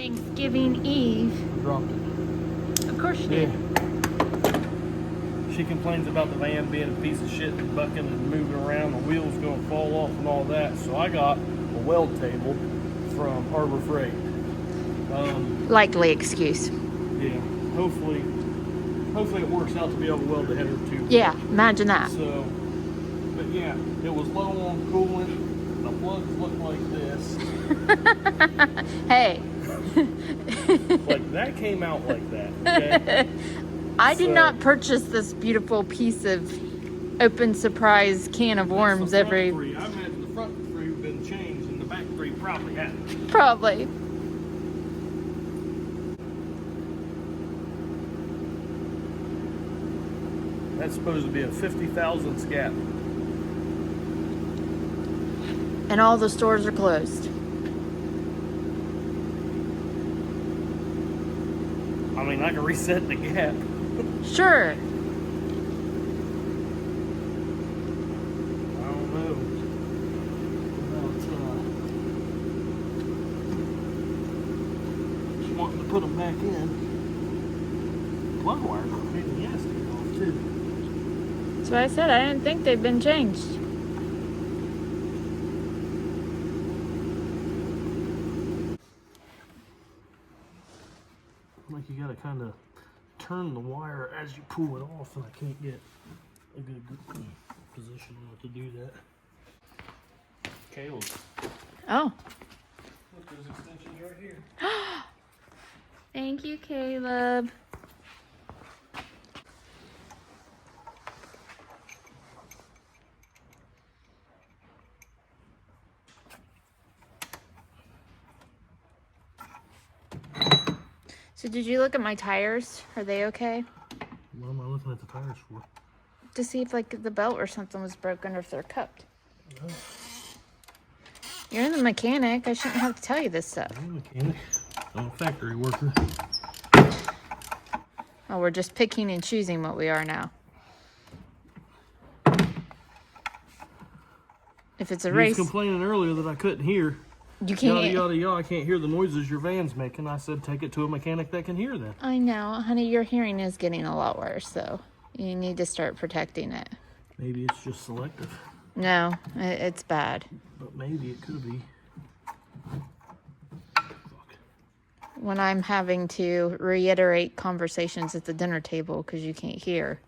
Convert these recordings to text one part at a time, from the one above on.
Thanksgiving Eve. I dropped it. Of course you did. She complains about the van being a piece of shit and bucking and moving around, the wheels gonna fall off and all that. So I got a weld table from Harbor Freight. Likely excuse. Yeah, hopefully it works out to be able to weld the header too. Yeah, imagine that. So, but yeah, it was low on coolant. The plugs look like this. Hey. Like that came out like that, okay? I did not purchase this beautiful piece of open surprise can of worms every... I imagine the front three have been changed and the back three probably haven't. Probably. That's supposed to be a 50,000 scat. And all the stores are closed. I mean, I can reset the gap. Sure. I don't know. Just wanting to put them back in. Plug wires are a pain in the ass to get off too. That's what I said. I didn't think they'd been changed. Like you gotta kind of turn the wire as you pull it off, and I can't get a good position to do that. Caleb. Oh. Look, there's extensions right here. Thank you, Caleb. So did you look at my tires? Are they okay? What am I looking at the tires for? To see if like the belt or something was broken or if they're cupped. No. You're the mechanic. I shouldn't have to tell you this stuff. I'm a mechanic. I'm a factory worker. Oh, we're just picking and choosing what we are now. If it's a race, You was complaining earlier that I couldn't hear. you can't. Yada, yada, yada. I can't hear the noises your van's making. I said, take it to a mechanic that can hear that. I know, honey. Your hearing is getting a lot worse, so you need to start protecting it. Maybe it's just selective. No, it's bad. But maybe it could be. When I'm having to reiterate conversations at the dinner table because you can't hear.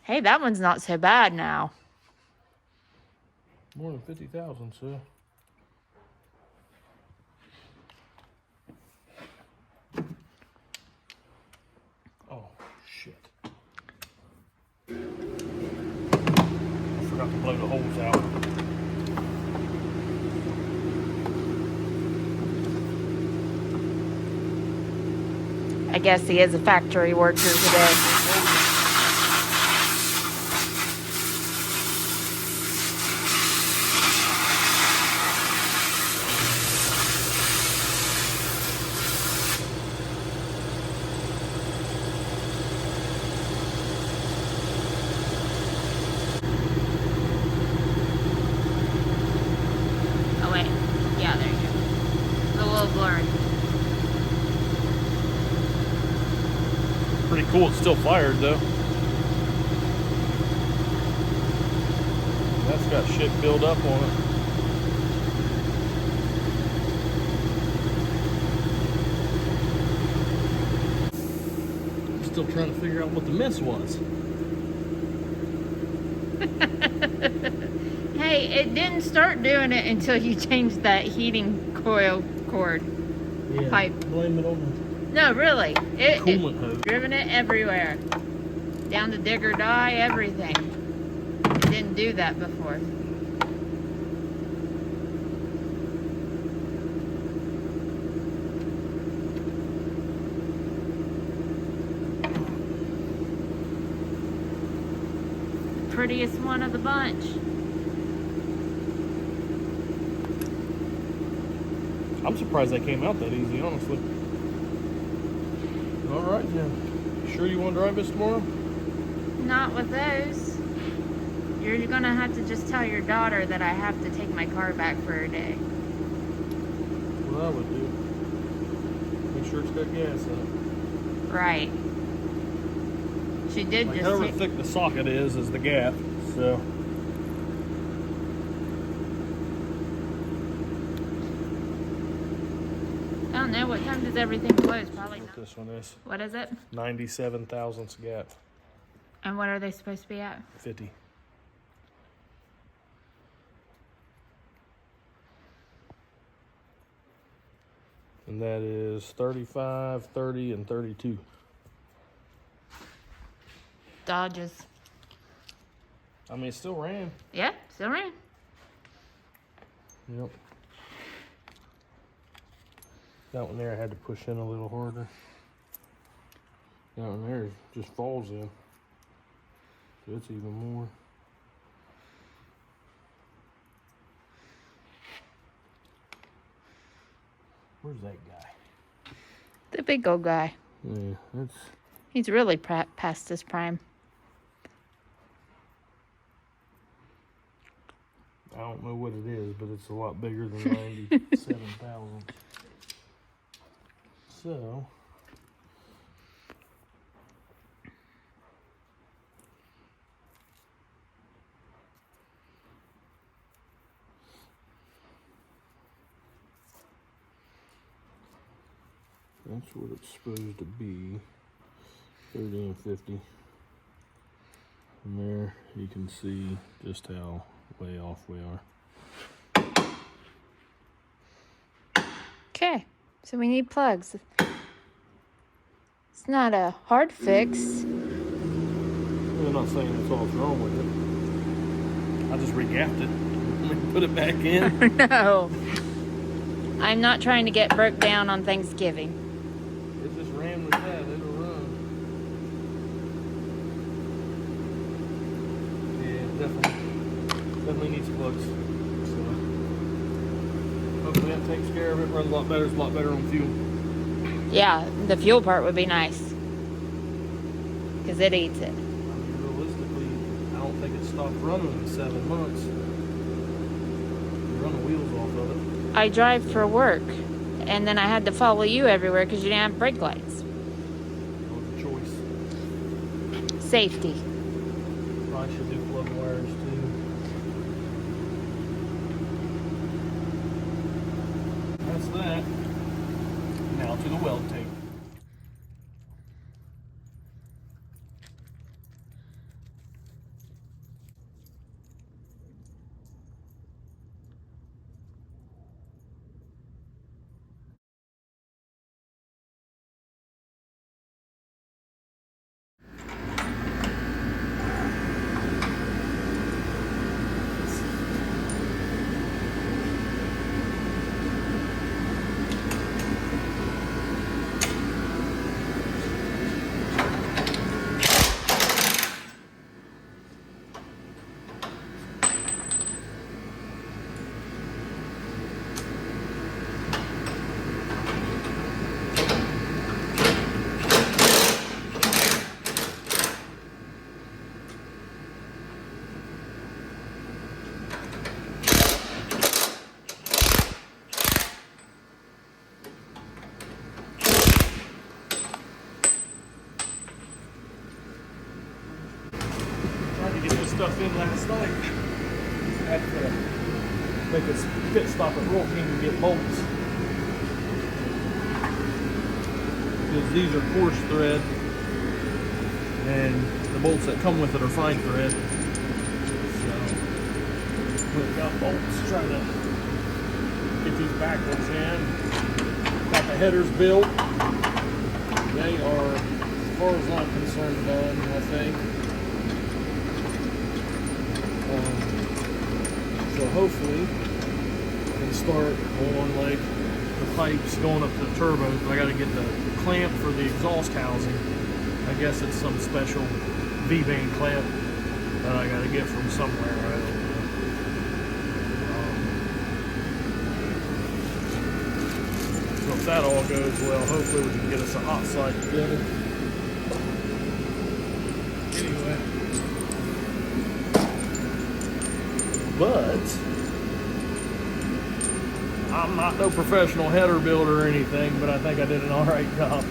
Hey, that one's not so bad now. More than 50,000, so. Oh, shit. I forgot to blow the holes out. I guess he is a factory worker today. Oh wait, yeah, there you go. It's a little blurry. Pretty cool, it's still fired though. That's got shit built up on it. I'm still trying to figure out what the mess was. Hey, it didn't start doing it until you changed that heating coil cord. Yeah, Pipe. blame it on No, really. the coolant hose. Driven it everywhere. Down to dig or die, everything. It didn't do that before. Prettiest one of the bunch. I'm surprised that came out that easy, honestly. All right, then. Sure you want to drive this tomorrow? Not with those. You're gonna have to just tell your daughter that I have to take my car back for a day. what I would do. Make sure it's got gas in it. Right. She did Like just however take... thick the socket is the gap. So. I don't know. What time does everything close? Probably What not. this one is. What is it? 97 thousandths gap. And what are they supposed to be at? 50. And that is 35, 30, and 32. Dodges. I mean, it still ran. Yeah, still ran. Yep. That one there I had to push in a little harder. That one there just falls in. So it's even more. Where's that guy? The big old guy. Yeah, that's... He's really past his prime. I don't know what it is, but it's a lot bigger than 97,000. So... that's what it's supposed to be. 30 and 50. From there, you can see just how way off we are. Okay, so we need plugs. It's not a hard fix. I'm not saying that's all that's wrong with it. I just regapped it. Let me put it back in. No. I'm not trying to get broke down on Thanksgiving. It just ran with that. It'll run. Yeah, definitely needs plugs. So hopefully that takes care of it. Runs a lot better. It's a lot better on fuel. Yeah, the fuel part would be nice. Because it eats it. I mean, realistically, I don't think it stopped running in 7 months. You run the wheels off of it. I drive for work, and then I had to follow you everywhere because you didn't have brake lights. That was a choice. Safety. Probably should do plug wires too. That's that. Now to the weld tape. Stuff in last night. Had to make a pit stop at Royal King and get bolts. Because these are coarse thread and the bolts that come with it are fine thread. So we've got bolts trying to get these backwards in. Got the headers built. They are, as far as I'm concerned, done, I think. So hopefully I can start on like the pipes going up to the turbos. I got to get the clamp for the exhaust housing. I guess it's some special V-band clamp that I got to get from somewhere. I don't know. So if that all goes well, hopefully we can get us a hot site together. Anyway. But I I'm not no professional header builder or anything, but I think I did an alright job.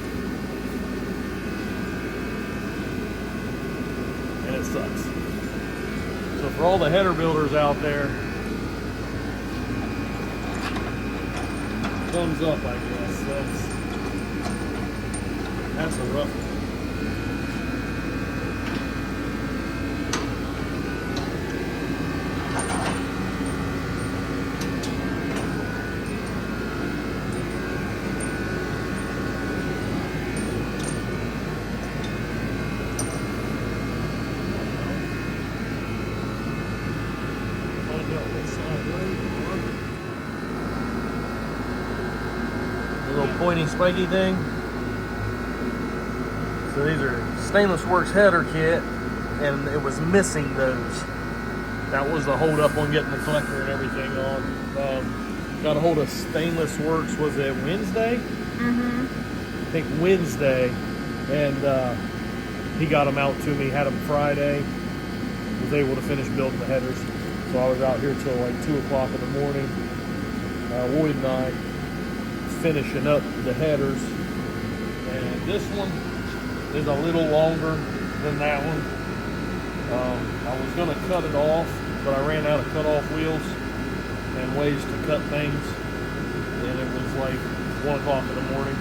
And it sucks. So for all the header builders out there, thumbs up, I guess. That's a rough one. Little pointy spiky thing. So these are Stainless Works header kit, and it was missing those. That was the hold up on getting the collector and everything on. Got a hold of Stainless Works, was it Wednesday? Mm-hmm. I think Wednesday, and he got them out to me, had them Friday, was able to finish building the headers. So I was out here till like 2 o'clock in the morning, Lloyd and I, finishing up the headers. And this one is a little longer than that one. I was going to cut it off, but I ran out of cut-off wheels and ways to cut things, and it was like 1 o'clock in the morning,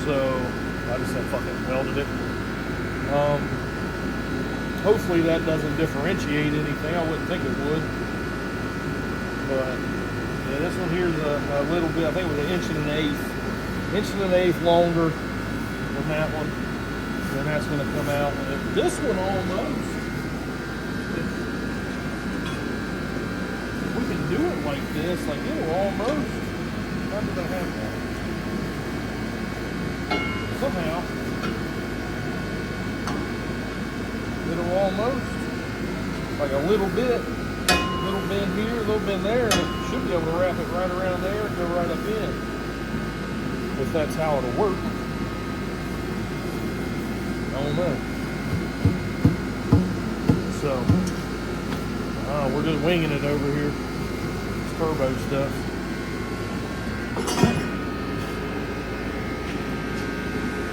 so I just said fuck it, welded it. Hopefully that doesn't differentiate anything. I wouldn't think it would, but yeah, this one here is a little bit, I think it was 1.125 longer than that one. And that's going to come out. And this one almost, if we can do it like this, like it'll almost, how did I have that? Somehow, it'll almost, like a little bend here, a little bend there, and it should be able to wrap it right around there and go right up in. If that's how it'll work. I don't know. So, we're just winging it over here. It's turbo stuff.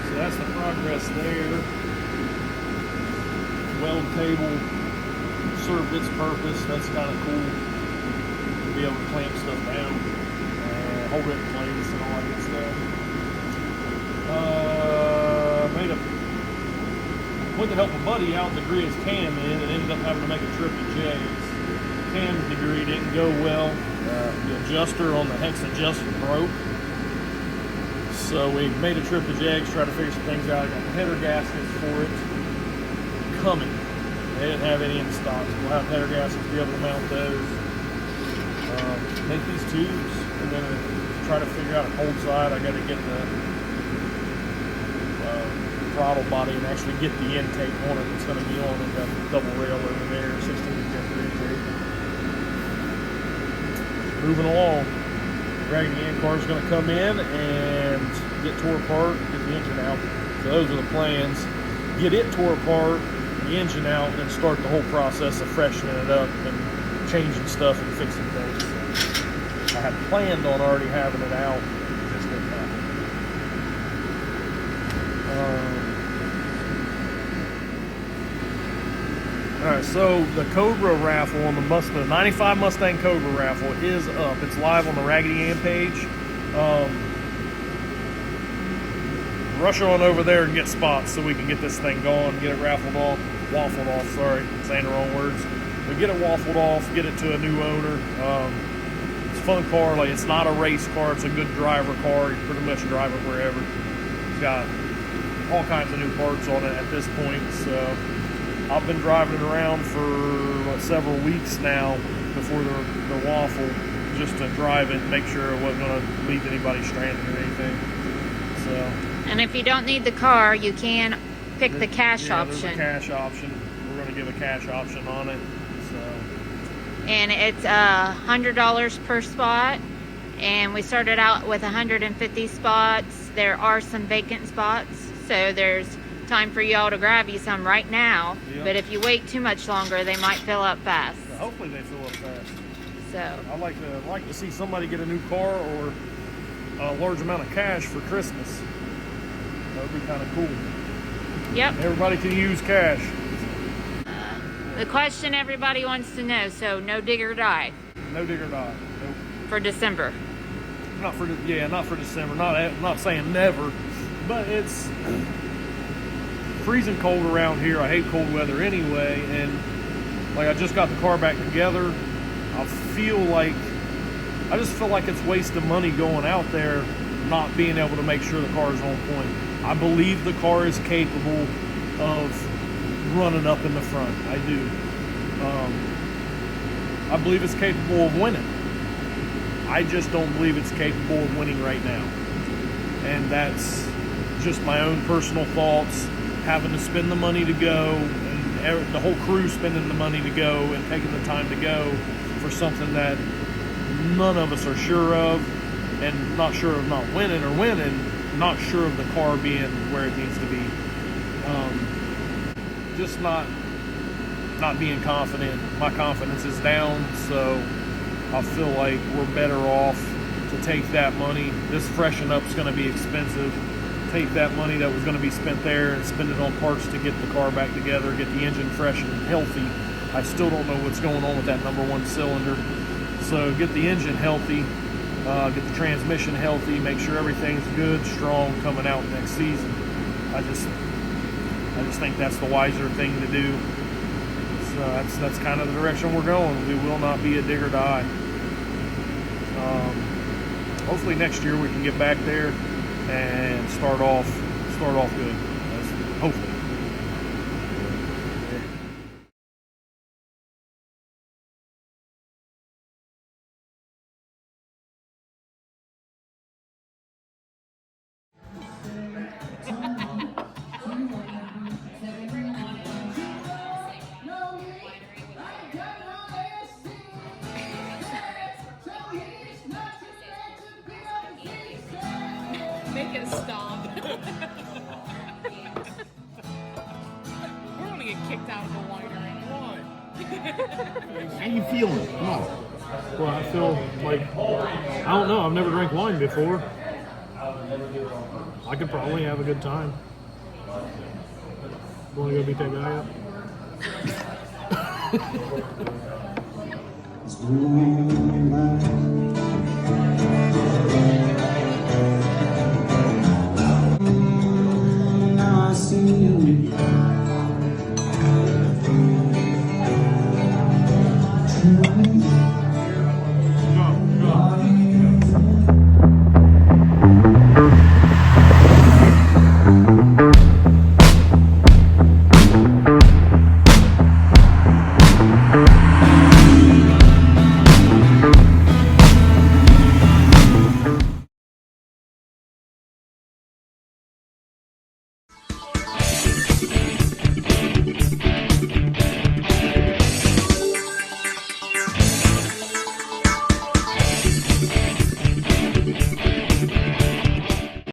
So that's the progress there. Weld table served its purpose. That's kind of cool to be able to clamp stuff down and hold it in place and all that good stuff. Went to help a buddy out to degree his cam in, and ended up having to make a trip to Jay's. Cam's degree didn't go well. The adjuster on the hex adjuster broke. So we made a trip to Jay's, try to figure some things out. I got the header gaskets for it coming. They didn't have any in stock, so we'll have header gaskets to be able to mount those. Make these tubes, and then try to figure out a cold side. I got to get the throttle body and actually get the intake on it. It's going to be on it, got a double rail over there, 16 inch intake. Moving along. Raggedy Ann car is going to come in and get tore apart, get the engine out. So those are the plans. Get it tore apart, the engine out, and then start the whole process of freshening it up and changing stuff and fixing things. So I had planned on already having it out, it just didn't happen. Alright, so the Cobra raffle on the 95 Mustang Cobra raffle is up. It's live on the Raggedy Ann page. Rush on over there and get spots so we can get this thing going, get it waffled off, sorry, saying the wrong words. But get it waffled off, get it to a new owner. It's a fun car, like it's not a race car, it's a good driver car. You pretty much drive it wherever. It's got all kinds of new parts on it at this point, so I've been driving it around for several weeks now before the waffle, just to drive it and make sure it wasn't going to leave anybody stranded or anything. So, and if you don't need the car, you can pick the cash option. There's a cash option. We're going to give a cash option on it. So, and it's $100 per spot. And we started out with 150 spots. There are some vacant spots, so there's time for y'all to grab you some right now. Yep. But if you wait too much longer, they might fill up fast. So hopefully they fill up fast. So I like to see somebody get a new car or a large amount of cash for Christmas. That would be kind of cool. yep. Everybody can use cash. The question everybody wants to know, so no dig or die No dig or die. Nope. for December. Not for December. Not saying never, but it's freezing cold around here. I hate cold weather anyway, and like I just got the car back together. I just feel like it's waste of money going out there not being able to make sure the car is on point. I believe the car is capable of running up in the front. I do. I believe it's capable of winning. I just don't believe it's capable of winning right now. And that's just my own personal thoughts, having to spend the money to go, and the whole crew spending the money to go and taking the time to go for something that none of us are sure of, and not sure of not winning or winning, not sure of the car being where it needs to be. Just not being confident. My confidence is down, so I feel like we're better off to take that money. This freshen up's going to be expensive. Take that money that was going to be spent there and spend it on parts to get the car back together, get the engine fresh and healthy. I still don't know what's going on with that number 1 cylinder. So get the engine healthy, get the transmission healthy, make sure everything's good, strong coming out next season. I just think that's the wiser thing to do. So that's kind of the direction we're going. We will not be a dig or die. Hopefully next year we can get back there and start off good. Hopefully. Make it stop. We're gonna get kicked out of the winery. How you feeling? Come on. Well, I feel like, I don't know, I've never drank wine before. I could probably have a good time. Want to go beat that guy up?